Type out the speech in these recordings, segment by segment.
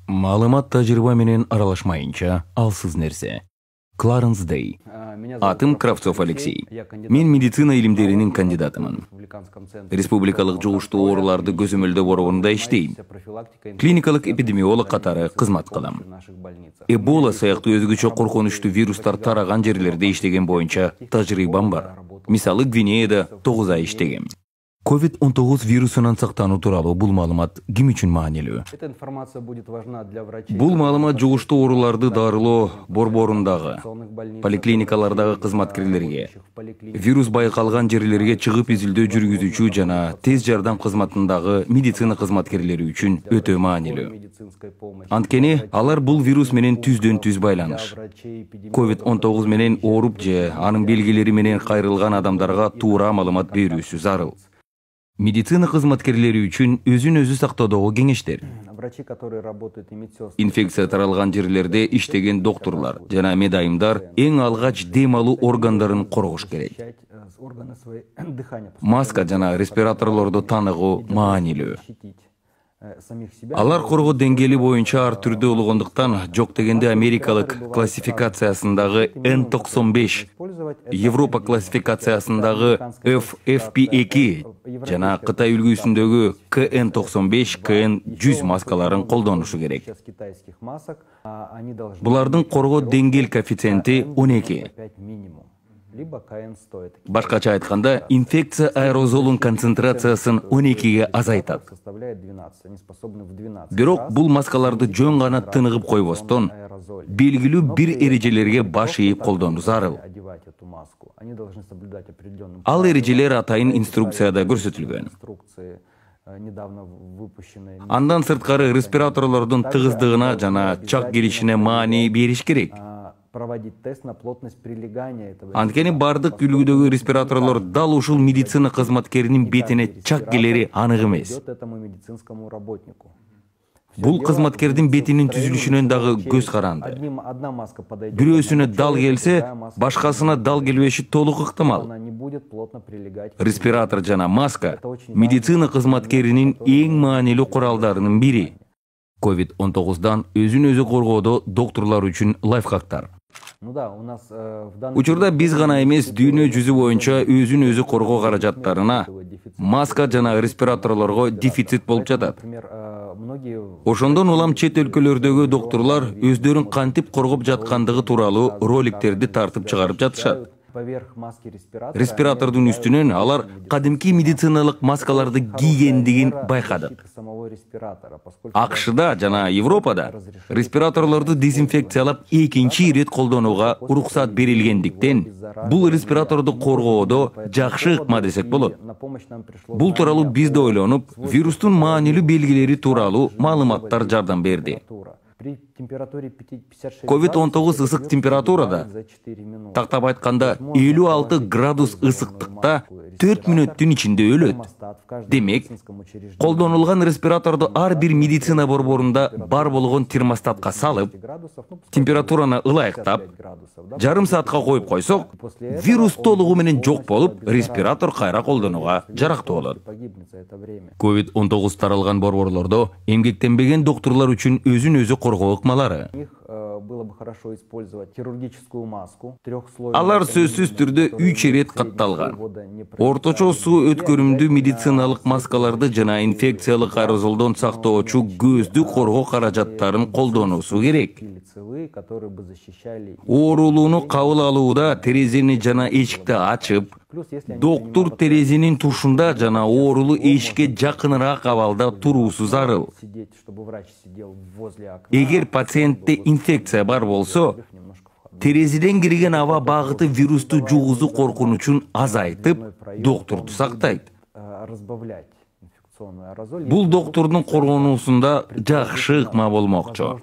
Маалымат тажрыйба менен аралашмайынча алсыз нерсе. Кларенс Дэй. Атым Кравцов Алексей. Мен медицина илимдеринин кандидатымын. Республикалык жугуштуу ооруларды көзөмөлдөө борборунда иштейм. Клиникалык эпидемиолог катары кызмат кылам. Эбола сыяктуу өзгөчө коркунучтуу вирустар тараган жерлерде иштеген боюнча тажрыйбам бар. Мисалы Гвинеяда 9 ай иштегем. COVID-19 вирусунан сактануу тууралуу бул маалымат ким үчүн маанилүү? Бул маалымат жугуштуу ооруларды дарылоо борборундагы, поликлиникалардагы кызматкерлерге, вирус байкалган жерлерге чыгып изилдөө жүргүзүүчү жана тез жардам кызматындагы медицина кызматкерлери үчүн өтө маанилүү. Анткени алар бул вирус менен түздөн түз байланыш. COVID-19 менен ооруп же анын белгилери менен кайрылган адамдарга туура маалымат берүүсү зарыл. Медицина кызматкерлери үчүн өзүн өзү сактоодогу кеңештер. Инфекция таралган жерлерде иштеген докторлар жана медайымдар эң алгач дем алуу органдарын коргош керек. Маска жана респираторлорду таныгуу маанилүү. Алар коргоо деңгээли боюнча ар түрдүү болгондуктан жок дегенде америкалык классификациясындагы N95, Европа классификациясындагы FFP2 жана Кытай үлгүсүндөгү KN95, KN100 маскаларын колдонушу керек. Булардын коргоо деңгээл коэффициенти 12. Башкача айтканда, инфекция аэрозолун концентрациясын 12-ге азайтат. Бирок бул маскаларды жөн гана тыныгып койбостон, белгилүү бир эрежелерге баш ийип колдонуу зарыл. Ал эрежелер атайын инструкцияда көрсөтүлгөн. Андан сырткары респираторлордун тыгыздыгына жана чак киришине маани бериш керек. Анткени бардык үлгүдөгү респираторлор дал ушул медицина кызматкеринин бетине чак келери анык эмес. Бул кызматкердин бетинин түзүлүшүнөн дагы көз каранды. Бирөөсүнө дал келсе, башкасына дал келбеши толук ыктымал. Респиратор жана маска медицина кызматкеринин эң маанилүү куралдарынын бири. COVID-19дан өзүн өзү коргоодо докторлор үчүн лайфхактар. Учурда биз гана эмес, дүйнө жүзү боюнча өзүн өзү коргоо каражаттарына, маска жана респираторлорго дефицит болуп жатат. Ошондон улам чет өлкөлөрдөгү докторлор өздөрүн кантип коргоп жаткандыгы тууралуу роликтерди тартып чыгарып жатышат. Респиратордун үстүнөн алар кадимки медициналык маскаларды кийгендигин байкадык. АКШда жана Европада респираторлорду дезинфекциялап экинчи ирет колдонууга уруксат берилгендиктен, бул респираторду коргоодо жакшы ыкма десек болот. Бул тууралуу биз да ойлонуп, вирустун маанилүү белгилери тууралуу маалыматтар жардам берди. COVID-19 ысык температурада, тактап айтканда 56 градус ысыктыкта 4 мүнөттүн ичинде өлөт. Демек, колдонулган респираторду ар бир медицина борборунда бар болгон термостатка салып, температураны ылайыктап, жарым саатка коюп койсок, вирус толугу менен жок болуп, респиратор кайра колдонууга жарактуу болот. COVID-19 таралган борборлордо эмгектенбеген докторлор үчүн өзүн өзү коргоо ыкмалары. Алар сөзсүз түрдө 3 ирет катталган. Орточо суу өткөрүмдүү медициналык маскаларды жана инфекциялык аэрозолдон сактоочу көздү коргоо каражаттарын колдонуусу керек. Оорулууну кабыл алууда терезени жана эшикти ачып, доктор терезенин тушунда жана оорулуу эшикке жакыныраак абалда туруусу зарыл. Эгер пациентте инфекция бар болсо, терезеден кирген аба багыты вирусту жугузуу коркунучун азайтып, докторду сактайт. Бул доктордун коргонуусунда жакшы ыкма болмокчу.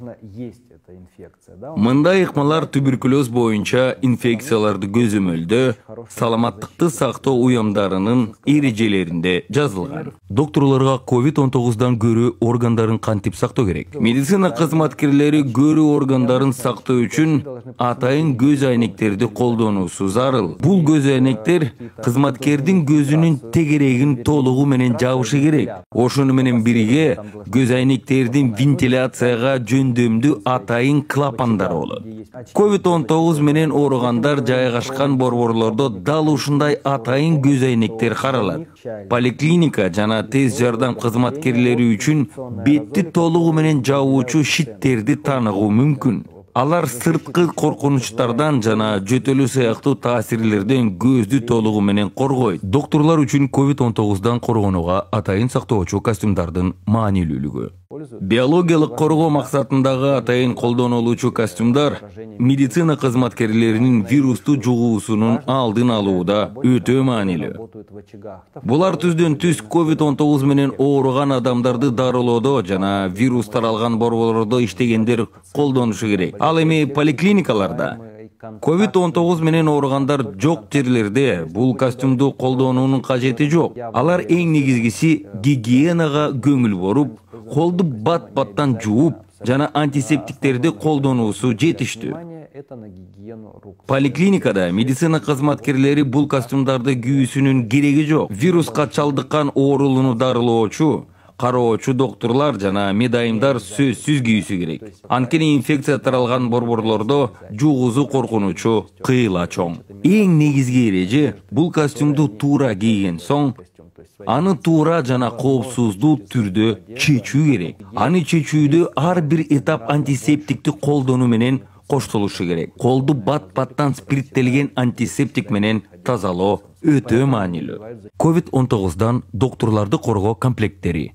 Мындай ыкмалар туберкулез боюнча инфекцияларды көзөмөлдөө, саламаттыкты сактоо уямдарынын эрежелеринде жазылган. Докторлорго COVID-19 көрүү органдарын кантип сактоо керек? Медицина кызматкерлери көрүү органдарын сактоо үчүн атайын көз айнектерди колдонуусу зарыл. Бул көз айнектер кызматкердин көзүнүн тегерегин толугу менен жабышы керек. Ошону менен бирге көз айнектердин вентиляцияга жөндөмдүү атайын клапандары болот. COVID-19 менен ооругандар жайгашкан борборлордо дал ушундай атайын көз айнектер каралат. Поликлиника жана тез жардам кызматкерлери үчүн бетти толугу менен жабуучу шиттерди тааныгуу мүмкүн. Алар сырткы коркунучтардан жана жөтөлүү сыяктуу таасирлерден көздү толугу менен коргойт. Докторлор үчүн COVID-19 коргонууга атайын сактоочу костюмдардын маанилүүлүгү. Биологиялык коргоо максатындагы атайын колдонулуучу костюмдар медицина кызматкерлеринин вирусту жугуусунун алдын алууда өтө маанилүү. Булар түздөн-түз COVID-19 менен ооруган адамдарды дарылоодо жана вирус таралган борборлордо иштегендер колдонушу керек. Ал эми поликлиникаларда COVID-19 менен ооругандар жок жерлерде бул костюмду колдонуунун кажети жок. Алар эң негизгиси гигиенага көңүл буруп, колду бат-баттан жууп жана антисептиктерди колдонуусу жетиштүү. Поликлиникада медицина кызматкерлери бул костюмдарды кийүүсүнүн кереги жок. Вируска чалдыккан оорулууну дарылоочу, кароочу докторлар жана медайымдар сөзсүз кийүүсү керек. Анткени инфекция таралган борборлордо жугуусу коркунучу кыйла чоң. Эң негизги эреже бул костюмду туура кийген соң аны туура жана коопсуздуу түрдө чечүү керек. Аны чечүүдө ар бир этап антисептикти колдонуу менен коштолушу керек. Колду бат-баттан спирттелген антисептик менен тазалоо өтө маанилүү. COVID-19 докторларды коргоо комплекттери.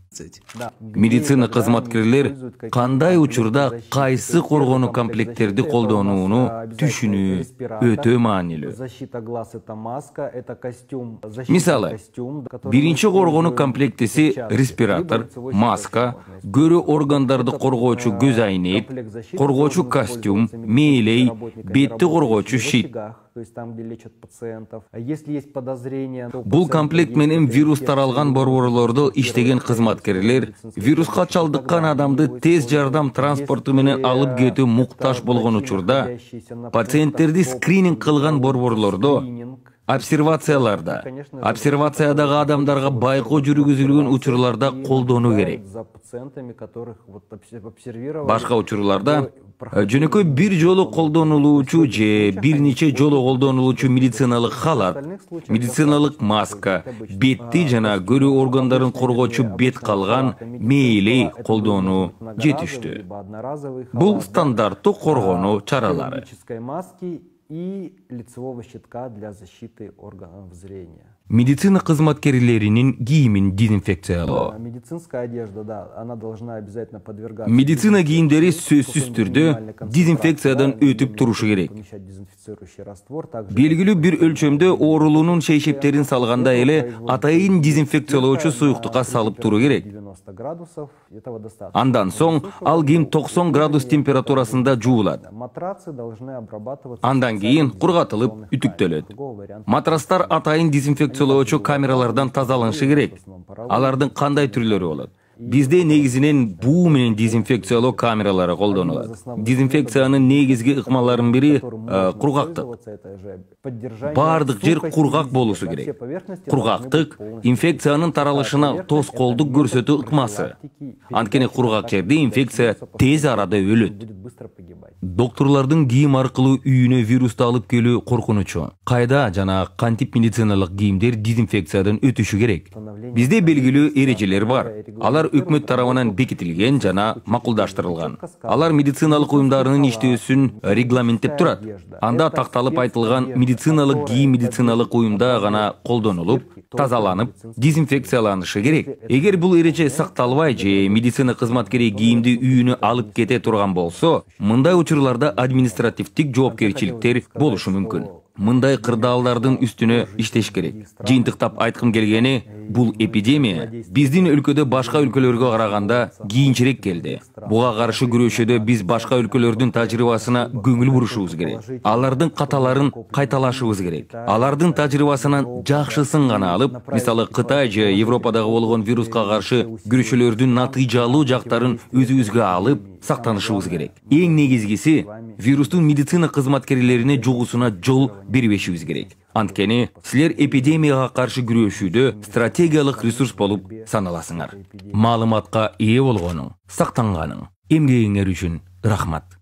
Медицина кызматкерлер кандай учурда кайсы коргонуу комплекттерди колдонууну түшүнүү өтө маанилүү. Мисалы, биринчи коргонуу комплектиси респиратор, маска, көрүү органдарды коргоочу көз айнек, коргоочу костюм, мээлей, бетти коргоочу шит. Бул комплект менен вирус таралган борборлордо иштеген кызматкерлер вируска чалдыккан адамды тез жардам транспорту менен алып кетүү муктаж болгон учурда, пациенттерди скрининг кылган борборлордо, обсервацияларда, обсервациядагы адамдарга байкоо жүргүзүлгөн учурларда колдонуу керек. Башка учурларда жөнөкөй бир жолу колдонулуучу же бир нече жолу колдонулуучу медициналык халат, медициналык маска, бетти жана көрүү органдарын коргоочу бет калган мээлей колдонуу жетиштүү. Бул стандарттуу коргонуу чаралары. И лицевого щитка для защиты органов зрения. Медицина кызматкерлеринин кийимин дезинфекциялоо. Медицина кийимдери сөзсүз түрдө дезинфекциядан өтүп турушу керек. Белгилүү бир өлчөмдө оорулуунун шейшептерин салганда эле атайын дезинфекциялоочу суюктукка салып туруу керек. Андан соң ал кийим 90 градус температурасында жуулат. Андан кийин кургатылып үтүктөлөт. Матрастар атайын дезинфекциялоочу камералардан тазаланышы керек. Алардын кандай түрлөрү болот? Бизде негизинен буу менен дезинфекциялоо камералары колдонулат. Дезинфекциянын негизги ыкмаларынын бири кургактык. Бардык жер кургак болушу керек. Кургактык инфекциянын таралышына тоскоолдук көрсөтүү ыкмасы. Анткени кургак жерде инфекция тез арада өлөт. Докторлордун кийим аркылуу үйүнө вирусту алып келүү коркунучу. Кайда жана кантип медициналык кийимдер дезинфекциядан өтүшү керек? Бизде белгилүү эрежелер бар. Алар өкмөт тарабынан бекитилген жана макулдаштырылган. Алар медициналык уюмдарынын иштөөсүн регламенттеп турат. Анда такталып айтылган медициналык кийим медициналык уюмда гана колдонулуп, тазаланып, дезинфекцияланышы керек. Эгер бул эреже сакталбай же медицина кызматкери кийимди үйүнө алып кете турган болсо, мындай учурларда административдик жоопкерчиликтер болушу мүмкүн. мындай кырдаалдардын үстүнө иштеш керек. Жыйынтыктап айткым келгени, бул эпидемия биздин өлкөдө башка өлкөлөргө караганда кийинчерээк келди. Буга каршы күрөшүүдө биз башка өлкөлөрдүн тажрыйбасына көңүл бурушубуз керек. Алардын каталарын кайталашыбыз керек. Алардын тажрыйбасынан жакшысын гана алып, мисалы Кытай же Европадагы болгон вируска каршы күрөшүүлөрдүн натыйжалуу жактарын өзүбүзгө алып, сактанышыбыз керек. Эң негизгиси, вирустун медицина кызматкерлерине жугусуна жол бербешибиз керек. Анткени силер эпидемияга каршы күрөшүүдө стратегиялык ресурс болуп саналасыңар. Маалыматка ээ болгонуң, сактанганың, эмгегиңер үчүн рахмат.